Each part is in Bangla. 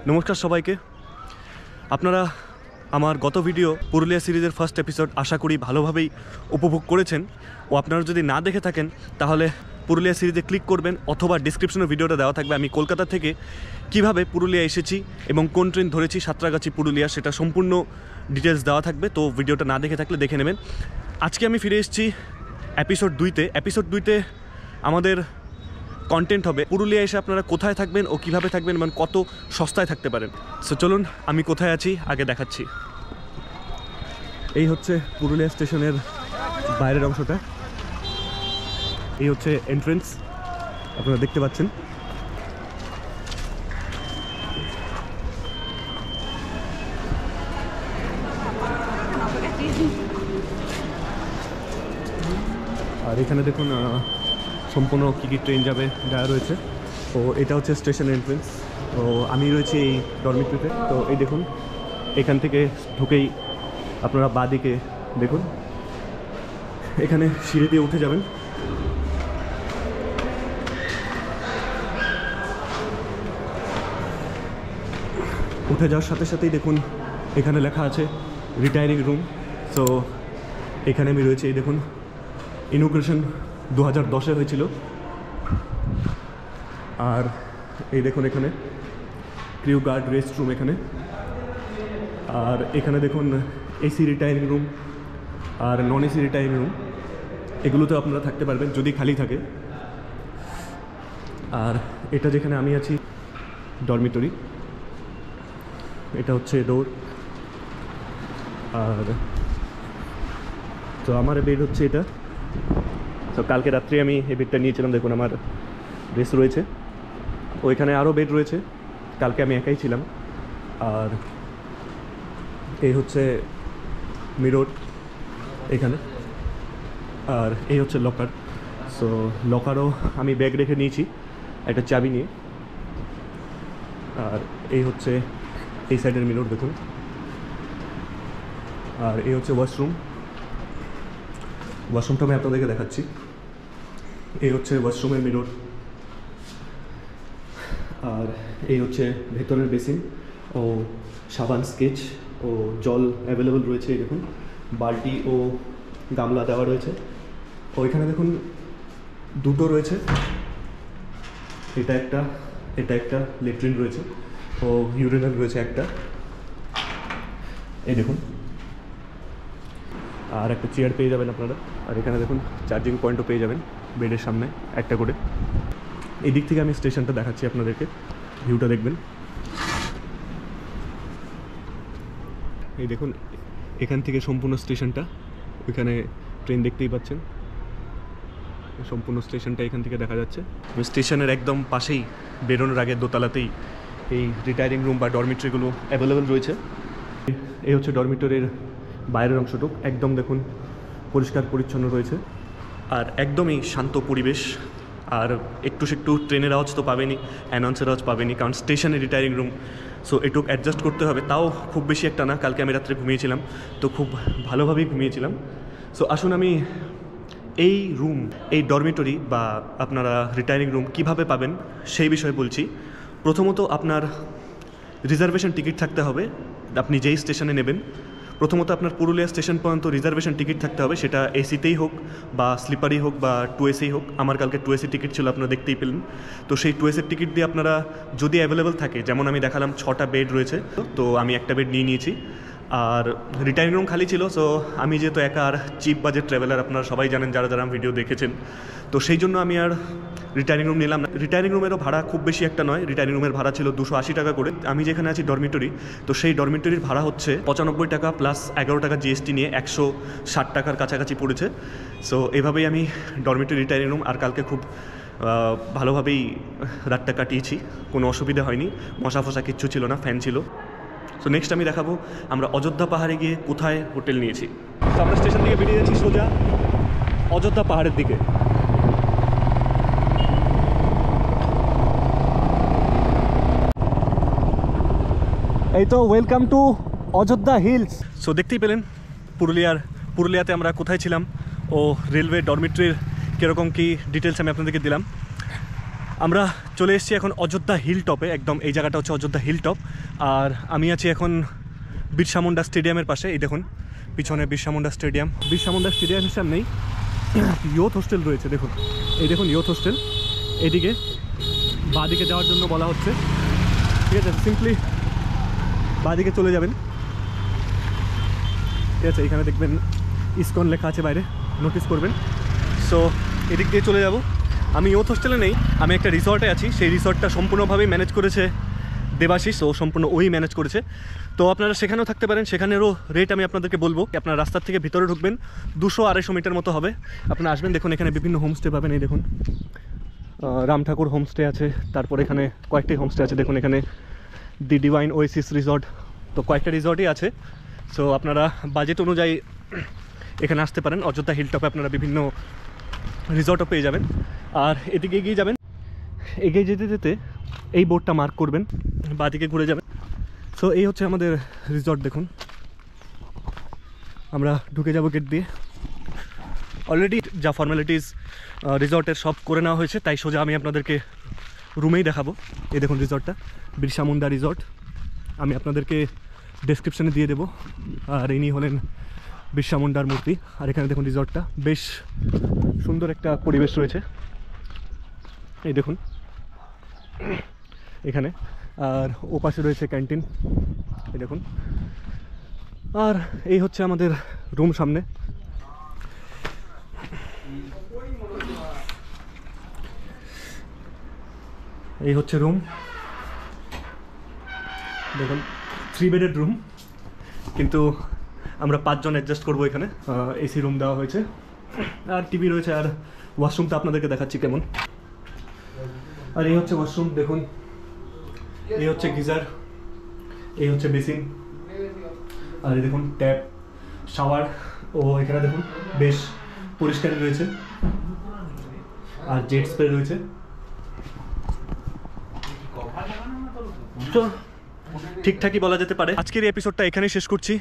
নমস্কার সবাইকে। আপনারা আমার গত ভিডিও পুরুলিয়া সিরিজের ফার্স্ট এপিসোড আশা করি ভালোভাবেই উপভোগ করেছেন। ও আপনারা যদি না দেখে থাকেন তাহলে পুরুলিয়া সিরিজে ক্লিক করবেন, অথবা ডিসক্রিপশনে ভিডিওটা দেওয়া থাকবে। আমি কলকাতা থেকে কিভাবে পুরুলিয়া এসেছি এবং কোন ট্রেন ধরেছি সাঁতরাগাছি পুরুলিয়া, সেটা সম্পূর্ণ ডিটেলস দেওয়া থাকবে। তো ভিডিওটা না দেখে থাকলে দেখে নেবেন। আজকে আমি ফিরে এসেছি এপিসোড 2তে। এপিসোড 2তে আমাদের কন্টেন্ট হবে পুরুলিয়া এসে আপনারা কোথায় থাকবেন ও কীভাবে থাকবেন এবং কত সস্তায় থাকতে পারেন। সো চলুন আমি কোথায় আছি আগে দেখাচ্ছি। এই হচ্ছে পুরুলিয়া স্টেশনের বাইরের অংশটা, এই হচ্ছে এন্ট্রেন্স, আপনারা দেখতে পাচ্ছেন। আর এখানে দেখুন সম্পূর্ণ কী কী ট্রেন যাবে দেওয়া রয়েছে। তো এটা হচ্ছে স্টেশন এন্ট্রেন্স। তো আমি রয়েছি এই ডরমিটরিতে। তো এই দেখুন, এখান থেকে ঢুকেই আপনারা বাঁ দিকে দেখুন, এখানে সিঁড়ি দিয়ে উঠে যাবেন। উঠে যাওয়ার সাথে সাথেই দেখুন এখানে লেখা আছে রিটায়ারিং রুম। সো এখানে আমি রয়েছি। এই দেখুন, ইনোগ্রেশন 2010-এ হয়েছিল। আর এই দেখুন এখানে ক্রিউ গার্ড রেস্ট রুম এখানে। আর এখানে দেখুন এসি রিটায়ারিং রুম আর নন এসি রিটায়ারিং রুম, এগুলোতে আপনারা থাকতে পারবেন যদি খালি থাকে। আর এটা যেখানে আমি আছি ডরমিটরি, এটা হচ্ছে ডোর। আর তো আমার বেড হচ্ছে এটা। তো কালকে রাত্রে আমি এই বেডটা নিয়েছিলাম। দেখুন আমার ড্রেস রয়েছে, ওইখানে আরও বেড রয়েছে, কালকে আমি একাই ছিলাম। আর এই হচ্ছে মিরর এখানে। আর এই হচ্ছে লকার। সো লকারও আমি ব্যাগ রেখে নিয়েছি একটা চাবি নিয়ে। আর এই হচ্ছে এই সাইডের মিরর দেখুন। আর এই হচ্ছে ওয়াশরুম। ওয়াশরুমটা আমি আপনাদেরকে দেখাচ্ছি। এই হচ্ছে ওয়াশরুমের মিরর। আর এই হচ্ছে ভেতরের বেসিন ও সাবান, স্কেচ ও জল অ্যাভেলেবল রয়েছে। এই দেখুন বালতি ও গামলা দেওয়া রয়েছে। ওইখানে দেখুন দুটো রয়েছে, এটা একটা লেট্রিন রয়েছে ও ইউরিনাল রয়েছে একটা, এই দেখুন। আর একটা চেয়ার পেয়ে যাবেন আপনারা। আর এখানে দেখুন চার্জিং পয়েন্টও পেয়ে যাবেন বেডের সামনে একটা করে। এই দিক থেকে আমি স্টেশনটা দেখাচ্ছি আপনাদেরকে, ভিউটা দেখবেন। এই দেখুন এখান থেকে সম্পূর্ণ স্টেশনটা, ওইখানে ট্রেন দেখতেই পাচ্ছেন। সম্পূর্ণ স্টেশনটা এখান থেকে দেখা যাচ্ছে। স্টেশনের একদম পাশেই বেরোনোর আগে দোতলাতেই এই রিটায়ারিং রুম বা ডরমিটরিগুলো অ্যাভেলেবেল রয়েছে। এই হচ্ছে ডরমিটরির বাইরের অংশটুক, একদম দেখুন পরিষ্কার পরিচ্ছন্ন রয়েছে আর একদমই শান্ত পরিবেশ। আর একটু ট্রেনের আওয়াজ তো পাবেনি, অ্যানাউন্সের আওয়াজ পাবেনি, কারণ স্টেশনে রিটায়ারিং রুম। সো এটুকু অ্যাডজাস্ট করতে হবে, তাও খুব বেশি একটা না। কালকে আমি রাত্রে ঘুমিয়েছিলাম, তো খুব ভালোভাবেই ঘুমিয়েছিলাম। সো আসুন আমি এই রুম, এই ডরমিটরি বা আপনারা রিটায়ারিং রুম কীভাবে পাবেন সেই বিষয়ে বলছি। প্রথমত আপনার রিজার্ভেশন টিকিট থাকতে হবে। আপনি যেই স্টেশনে নেবেন, প্রথমত আপনার পুরুলিয়া স্টেশন পর্যন্ত রিজার্ভেশন টিকিট থাকতে হবে, সেটা এসিতেই হোক বা স্লিপারই হোক বা 2AC হোক। আমার কালকে 2AC টিকিট ছিল, আপনারা দেখতেই পেলেন। তো সেই 2AC টিকিট দিয়ে আপনারা যদি অ্যাভেলেবেল থাকে, যেমন আমি দেখালাম 6টা বেড রয়েছে, তো আমি একটা বেড নিয়ে নিয়েছি। আর রিটায়ারিং রুম খালি ছিল। সো আমি যেহেতু একা আর চিপ বাজেট ট্রাভেলার, আপনারা সবাই জানেন যারা যারা ভিডিও দেখেছেন, তো সেই জন্য আমি আর রিটায়ারিং রুম নিলাম না। রিটায়ারিং রুমেরও ভাড়া খুব বেশি একটা নয়, রিটায়ারিং রুমের ভাড়া ছিল 280 টাকা করে। আমি যেখানে আছি ডরমিটরি, তো সেই ডরমিটরির ভাড়া হচ্ছে 95 টাকা প্লাস 11 টাকা জিএসটি নিয়ে 160 টাকার কাছাকাছি পড়েছে। সো এভাবেই আমি ডরমিটরি, রিটায়ারিং রুম আর কালকে খুব ভালোভাবেই রাতটা কাটিয়েছি, কোনো অসুবিধা হয়নি। মশা ফশা কিচ্ছু ছিল না, ফ্যান ছিল। সো নেক্সট আমি দেখাবো আমরা অযোধ্যা পাহাড়ে গিয়ে কোথায় হোটেল নিয়েছি। তো আমরা স্টেশন থেকে বেরিয়ে যাচ্ছি সোজা অযোধ্যা পাহাড়ের দিকে। এই তো welcome to Ayodhya hills. So দেখতেই পেলেন পুরুলিয়াতে আমরা কোথায় ছিলাম ও রেলওয়ে ডরমিটরির কীরকম কী ডিটেলস আমি আপনাদেরকে দিলাম। আমরা চলে এসেছি এখন অযোধ্যা হিল টপে, একদম এই জায়গাটা হচ্ছে অযোধ্যা হিল টপ। আর আমি আছি এখন বিরসা মুন্ডা স্টেডিয়ামের পাশে। এই দেখুন পিছনে বিরসা মুন্ডা স্টেডিয়াম। বিরসা মুন্ডা স্টেডিয়ামের সামনেই ইয়ুথ হোস্টেল রয়েছে, দেখুন এই দেখুন ইয়ুথ হোস্টেল। এদিকে বাঁদিকে যাওয়ার জন্য বলা হচ্ছে, ঠিক আছে, সিম্পলি বাঁদিকে চলে যাবেন, ঠিক আছে। এখানে দেখবেন ইসকন লেখা আছে বাইরে, নোটিস করবেন। সো এদিক দিয়ে চলে যাব। আমি ইয়ুথ হোস্টেলে নেই, আমি একটা রিসর্টে আছি। সেই রিসর্টটা সম্পূর্ণভাবেই ম্যানেজ করেছে দেবাশিস, ও সম্পূর্ণ ওই ম্যানেজ করেছে। তো আপনারা সেখানেও থাকতে পারেন, সেখানেরও রেট আমি আপনাদেরকে বলবো। আপনার রাস্তার থেকে ভিতরে ঢুকবেন 200-250 মিটার মতো হবে, আপনারা আসবেন। দেখুন এখানে বিভিন্ন হোমস্টে পাবেন। এই দেখুন রাম ঠাকুর হোমস্টে আছে, তারপর এখানে কয়েকটি হোমস্টে আছে। দেখুন এখানে দি ডিভাইন ওয়েসিস রিসর্ট, তো কয়েকটা রিসর্টই আছে। সো আপনারা বাজেট অনুযায়ী এখানে আসতে পারেন। অযোধ্যা হিল টপে আপনারা বিভিন্ন রিসর্টও পেয়ে যাবেন। আর এদিকে এগিয়ে যাবেন, এগিয়ে যেতে যেতে এই বোর্ডটা মার্ক করবেন, বাঁদিকে ঘুরে যাবেন। সো এই হচ্ছে আমাদের রিসর্ট। দেখুন আমরা ঢুকে যাব গেট দিয়ে। অলরেডি যা ফর্মালিটিস রিসর্টের সব করে নেওয়া হয়েছে, তাই সোজা আমি আপনাদেরকে রুমেই দেখাবো। এই দেখুন রিসর্টটা, বিরসা মুন্ডা রিসর্ট, আমি আপনাদেরকে ডেসক্রিপশানে দিয়ে দেবো। আর ইনি হলেন বিরসা মুন্ডার মূর্তি। আর এখানে দেখুন রিসর্টটা বেশ সুন্দর একটা পরিবেশ রয়েছে, এই দেখুন এখানে। আর ও পাশে রয়েছে ক্যান্টিন, এই দেখুন। আর এই হচ্ছে আমাদের রুম সামনে। এই হচ্ছে রুম, দেখুন 3 বেডের রুম, কিন্তু আমরা 5 জন অ্যাডজাস্ট করবো। এখানে এসি রুম দেওয়া হয়েছে, আর টিভি রয়েছে। আর ওয়াশরুমটা আপনাদেরকে দেখাচ্ছি কেমন। আর এই হচ্ছে ওয়াশরুম, দেখুন এই হচ্ছে গিজার, এই হচ্ছে বেসিন, আর এই দেখুন ট্যাপ, শাওয়ার। ও এখানে দেখুন বেশ পরিষ্কার রয়েছে, আর জেট স্প্রে রয়েছে। তো ঠিকঠাকই বলা যেতে পারে। আজকের এই এপিসোডটা এখানেই শেষ করছি,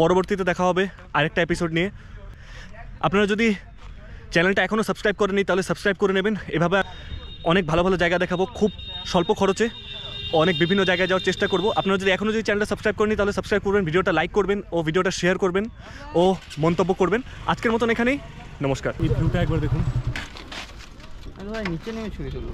পরবর্তীতে দেখা হবে আরেকটা এপিসোড নিয়ে। আপনারা যদি চ্যানেলটা এখনও সাবস্ক্রাইব করেননি তাহলে সাবস্ক্রাইব করে নেবেন। এভাবে অনেক ভালো ভালো জায়গা দেখাবো, খুব স্বল্প খরচে অনেক বিভিন্ন জায়গায় যাওয়ার চেষ্টা করব। আপনারা যদি এখনও যদি চ্যানেলটা সাবস্ক্রাইব করেনি তাহলে সাবস্ক্রাইব করবেন, ভিডিওটা লাইক করবেন ও ভিডিওটা শেয়ার করবেন ও মন্তব্য করবেন। আজকের মতন এখানেই, নমস্কার। এই ভিউটা একবার দেখুন। নিচে নেমে ছবি তুলবো।